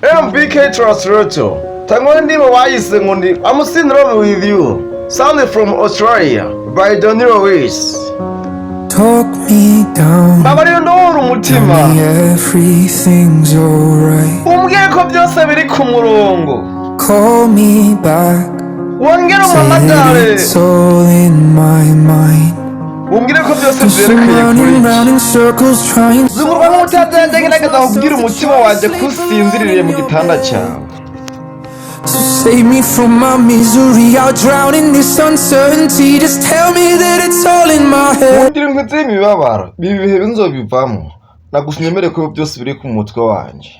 MBK Translator. Tangwandi wayise ngundi. I'm still in love with you. Sounded from Australia by Donny Lewis. Talk me down. Baba rero ndoro umutima. Tell me everything's alright. Umbwiye ko byose biri ku murongo. Call me back. Wongera Say umpamagare. it's all in my mind. Umbwire ko byose Cause I'm byerekeye kuri running iki. round in circles trying. Zungurwa n'umutatende ngerageza kubwira umutima wanjye ko usinziririye mu gitanda cyawe. So save me from my misery. I'll drown in this uncertainty. Just tell me that it's all in my head. Ngira ngo nzi imibabaro. Ibi bihe binzobivamo. Nagushimire ko byose biri ku mutwe wanjye.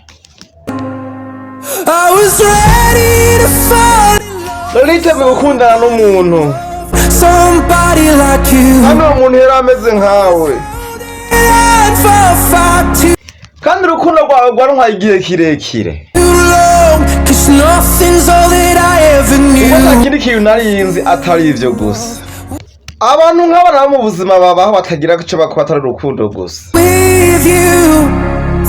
I was ready to fall in love. Nariteguye gukundana n'umuntu. Somebody like you. Hano uwo muntu yari ameze nkawe. And for far too Kandi urukundo rwawe rwantwaye igihe kirekire. long. Cause nothing's all that I ever Ubwo nta knew. kindi kintu nari atari ivyo gusa. Abantu nk'abana bo mu buzima babaho batagira icyo bakora atari urukundo gusa. With you,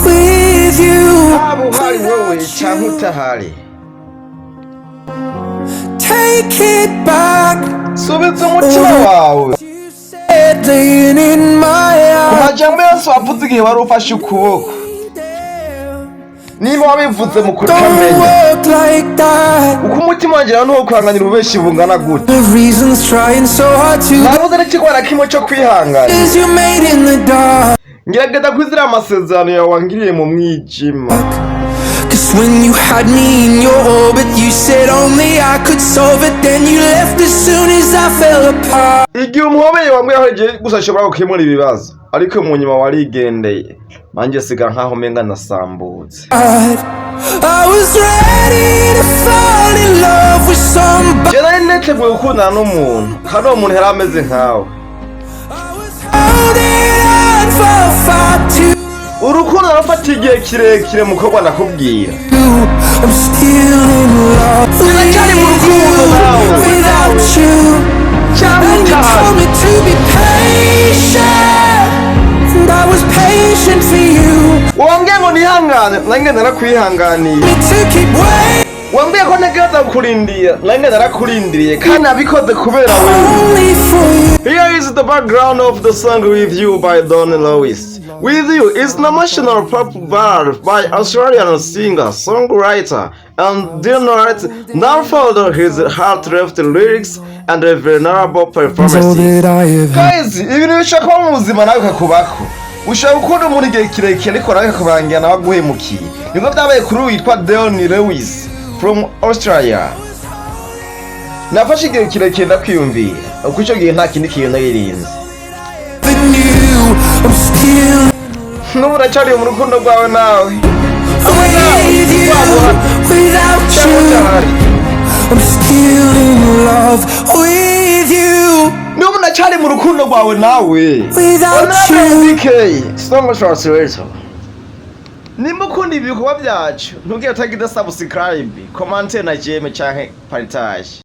with you. Haba uhari wowe cyangwa utahari. Take it back. Subiza umutima wawe. You said laying in my Ku eyes. majambo yose wavuze igihe wari ufashe ukuboko. Niba wabivuze mu kuri Don't kamenya. work like that. Uko umutima wanjye nawe ntukuhanganira ububeshi bungana gute. The reasons trying so hard to Nabuze n'ikigwara kimwe cyo kwihangana. is you made in the dark. Ngerageza kwizera amasezerano yawe wangiriye mu mwijima. Cause when you had me in your orbit, you said only I could solve it. Then you left as soon as I fell apart. Igihe umuhobeye wambwiye aho igihe gusa ashobora gukemura ibibazo. Ariko mu nyuma warigendeye. Nanjye sigara nkaho menga nasambutse. I was ready to fall in love with somebody. Je nari niteguye gukundana n'umuntu. Kandi uwo muntu yari ameze nkawe. Holding on for far too Urukundo rufata igihe kirekire mukobwa nakubwira. long. I'm still in love with Cyane mu rukundo you nawe. without you. Cyangwa And you utahari. told me to be patient, and I was patient for you. Wambwiye ngo nihangane, nanjye narakwihanganiye. Me to keep waiting Wambwiye ko ntegereza kukurindira, nanjye narakurindiriye kandi nabikoze kubera wewe. only for you. Here is the background of the song With You by Donny Lewis. With You is an emotional pop ballad by Australian singer, songwriter, and Donald unfolded his heart-left lyrics and a vulnerable All performance. that I have. Guys, ibintu bishaka kuba mu buzima nawe kakubako. Ushaka gukunda umuntu igihe kirekire ariko nawe kakurangira nawe aguhemukiye. Nibwo byabaye kuri uyu witwa Donny Lewis from Australia. Nafashe igihe kirekire ndakwiyumvira. Uko icyo gihe nta kindi kintu naririnze. Than you, I'm still N'ubu uracyari mu rukundo rwawe nawe. with you without Cyangwa you. utahari. I'm still in love with you N'ubu uracyari mu rukundo rwawe nawe. without you. DK Song Translator. Nimba ukunda ibikorwa byacu ntugire utagira subscribe, comment na jeme canke partage.